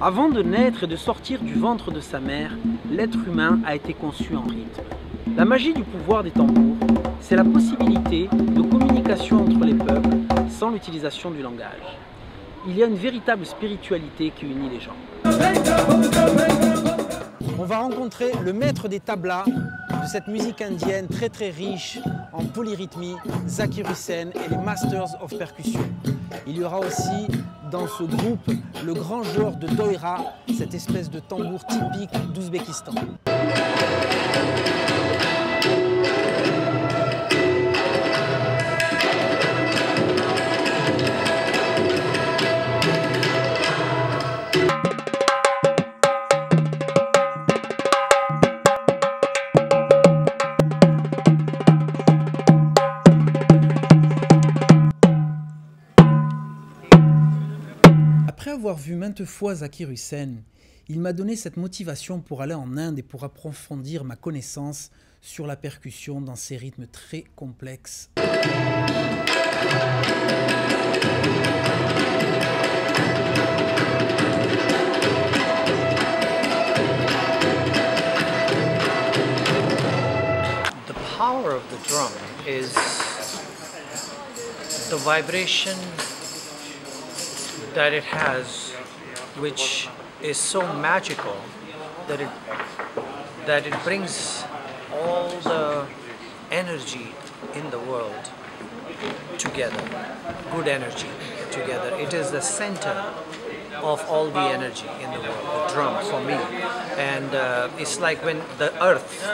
Avant de naître et de sortir du ventre de sa mère, l'être humain a été conçu en rythme. La magie du pouvoir des tambours, c'est la possibilité de communication entre les peuples sans l'utilisation du langage. Il y a une véritable spiritualité qui unit les gens. On va rencontrer le maître des tablas de cette musique indienne très riche en polyrythmie, Zakir Hussain et les Masters of Percussion. Il y aura aussi dans ce groupe le grand joueur de doira, cette espèce de tambour typique d'Ouzbékistan. Après avoir vu maintes fois Zakir Hussain, il m'a donné cette motivation pour aller en Inde et pour approfondir ma connaissance sur la percussion dans ces rythmes très complexes. The power of the drum is the vibration that it has, which is so magical that it brings all the energy in the world together, good energy together. It is the center of all the energy in the world, the drum for me. And it's like when the earth,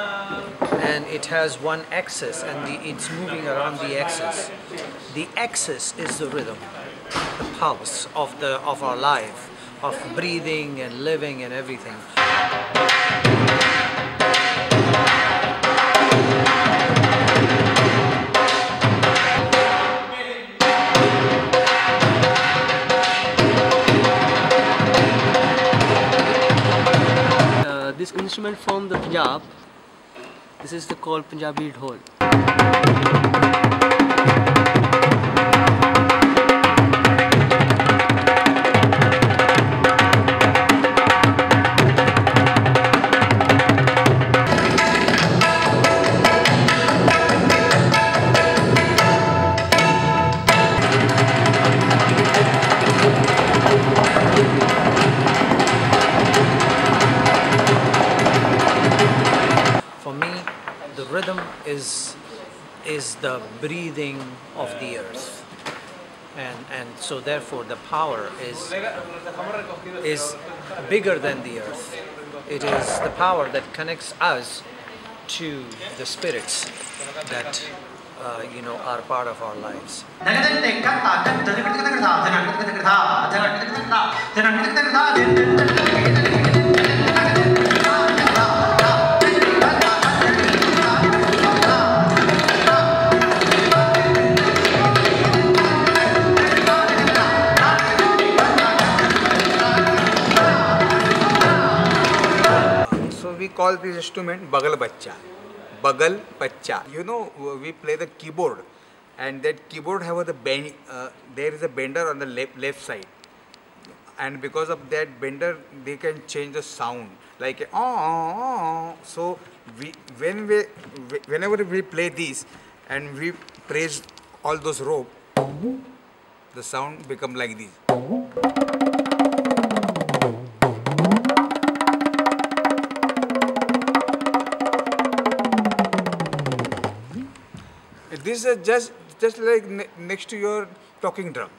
and it has one axis and it's moving around the axis. The axis is the rhythm, the pulse of our life, of breathing and living and everything. This instrument from the Punjab. This is called Punjabi dhol. Rhythm is the breathing of the earth, and so therefore the power is bigger than the earth. It is the power that connects us to the spirits that are part of our lives. We call this instrument Bagal Bachcha. Bagal Bachcha. You know, we play the keyboard, and that keyboard have the bend. There is a bender on the left side, and because of that bender, they can change the sound like So whenever we play this, and we press all those rope, the sound become like this. This is just like next to your talking drum.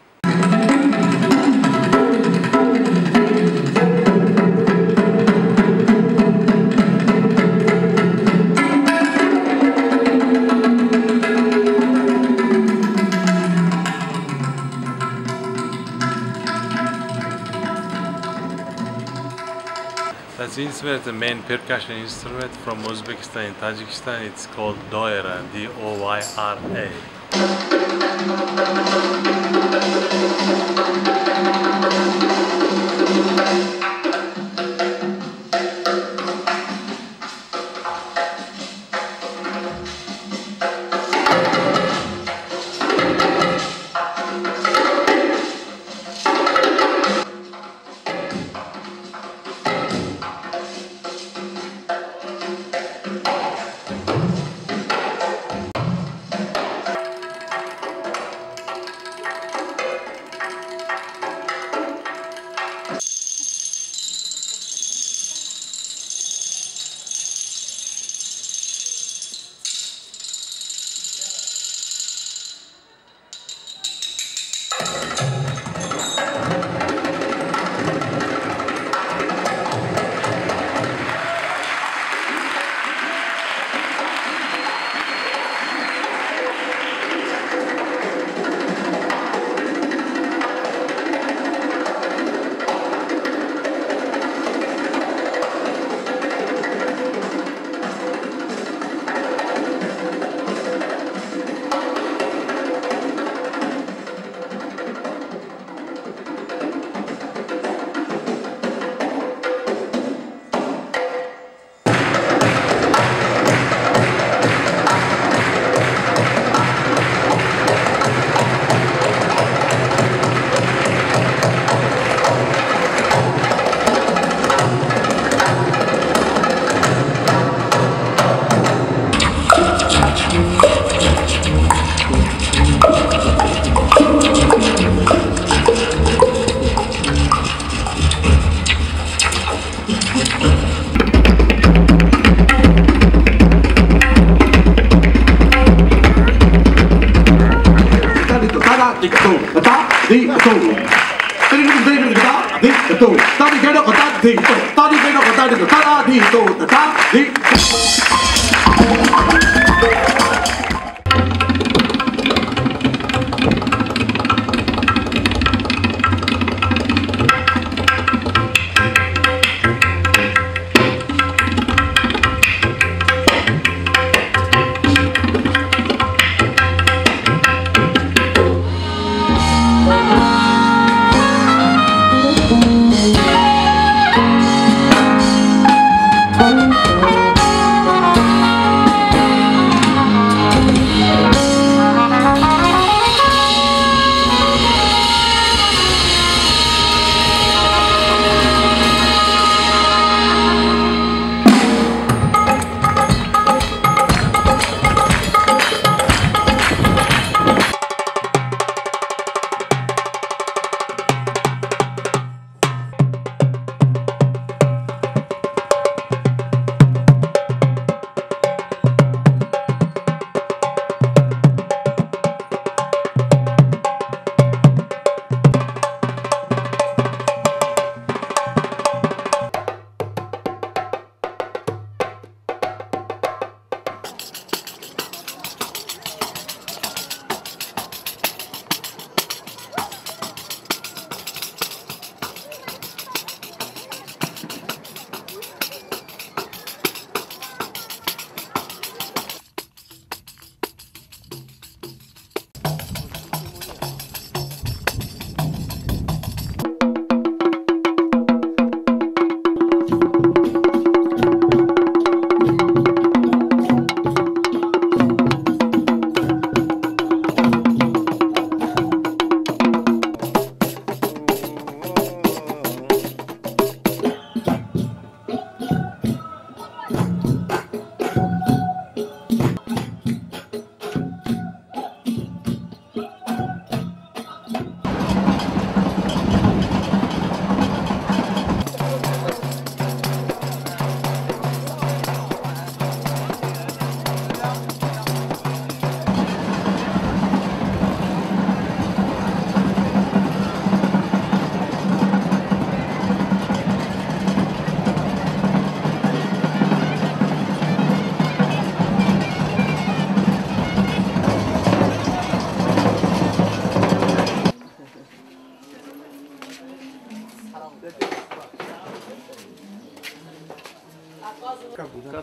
That's instrument, the main percussion instrument from Uzbekistan and Tajikistan. It's called doira, D-O-Y-R-A.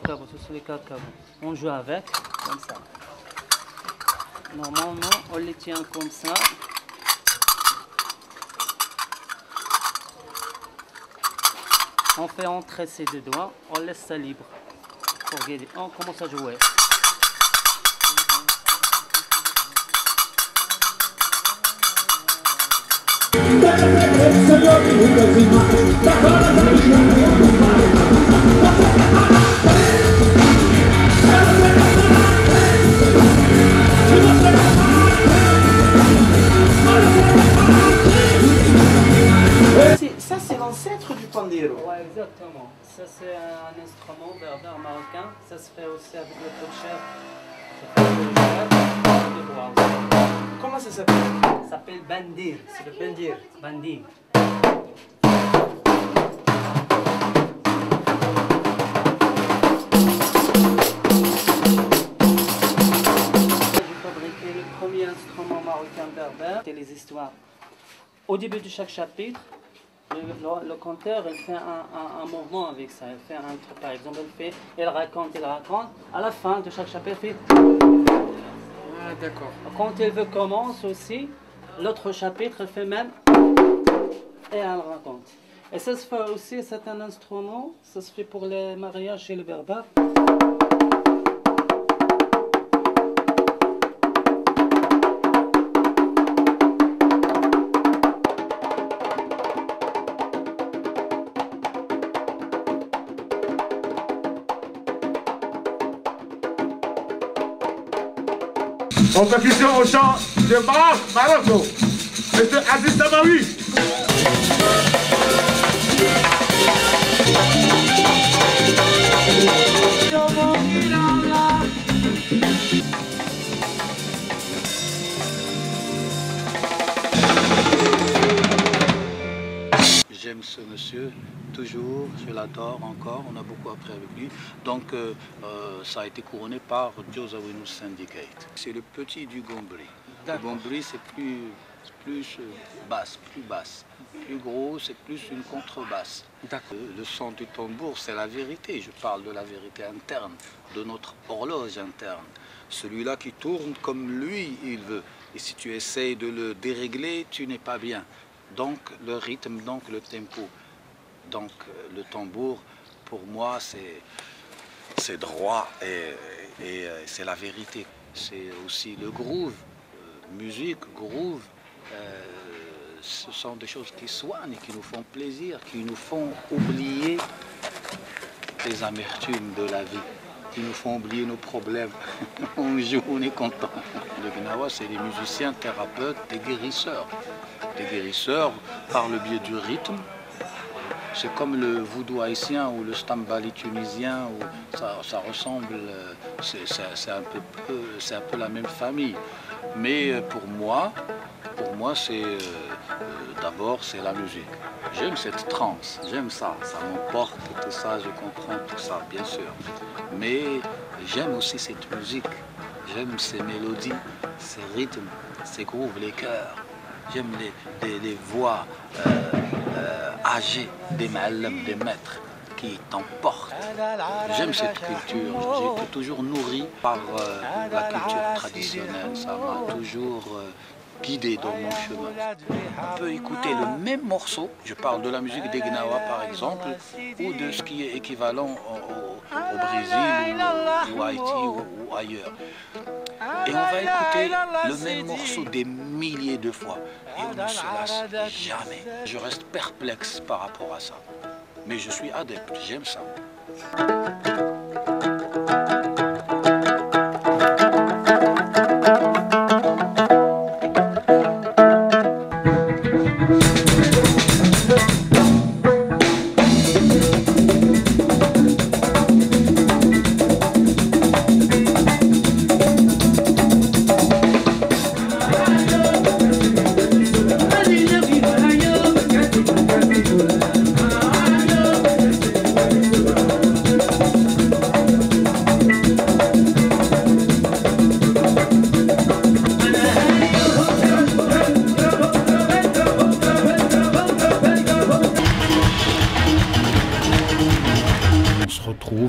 Cacabos, ce sont les cacabos. On joue avec, comme ça. Normalement, on les tient comme ça. On fait entrer ces deux doigts, on laisse ça libre. Pour guider. On commence à jouer. c'est l'ancêtre du pandero. Ouais, exactement. Ça, c'est un instrument berbère marocain. Ça se fait aussi avec le pot de chèvre. Ça fait de bois aussi. Comment ça s'appelle? Ça s'appelle bandir. C'est le bendir. Bandir. J'ai fabriqué le premier instrument marocain berbère. C'est les histoires. Au début de chaque chapitre, le conteur il fait un mouvement avec ça. Il fait un truc, par exemple, il raconte. À la fin de chaque chapitre, il fait. Ah, d'accord. Quand il veut commencer aussi, l'autre chapitre il fait même et elle raconte. Et ça se fait aussi, c'est un instrument, ça se fait pour les mariages chez les berbères. En percussion au chant de Marocco, Monsieur Aziz Tamawi. J'aime ce monsieur, toujours, je l'adore encore, on a beaucoup appris avec lui. Donc ça a été couronné par Joseph Winus Syndicate. C'est le petit du gombri. Le gombri c'est plus basse, plus basse. Plus gros, c'est plus une contrebasse. Le son du tambour, c'est la vérité. Je parle de la vérité interne, de notre horloge interne. Celui-là qui tourne comme lui, il veut. Et si tu essayes de le dérégler, tu n'es pas bien. Donc le rythme, donc le tempo, donc le tambour, pour moi c'est droit et c'est la vérité. C'est aussi le groove, musique, groove, ce sont des choses qui soignent, qui nous font plaisir, qui nous font oublier les amertumes de la vie, qui nous font oublier nos problèmes. On joue, on est content. Le Gnawa, c'est des musiciens, thérapeutes, des guérisseurs. Des guérisseurs par le biais du rythme. C'est comme le voodoo haïtien ou le stambali tunisien, où ça ressemble, c'est un peu la même famille. Mais pour moi c'est d'abord c'est la musique. J'aime cette transe, j'aime ça m'emporte, tout ça, je comprends tout ça, bien sûr. Mais j'aime aussi cette musique, j'aime ces mélodies, ces rythmes, ces grooves, les chœurs. J'aime les voix âgées des ma'allam, des maîtres qui t'emportent. J'aime cette culture, j'ai été toujours nourri par la culture traditionnelle, ça m'a toujours guidé dans mon chemin. On peut écouter le même morceau, je parle de la musique des Gnawa par exemple, ou de ce qui est équivalent au Brésil ou Haïti ou ailleurs. Et on va écouter le même morceau des milliers de fois. Et on ne se lasse jamais. Je reste perplexe par rapport à ça. Mais je suis adepte, j'aime ça.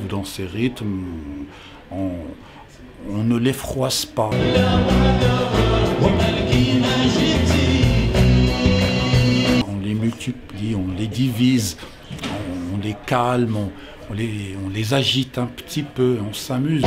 Dans ces rythmes, on ne les froisse pas. On les multiplie, on les divise, on les calme, on les agite un petit peu, on s'amuse.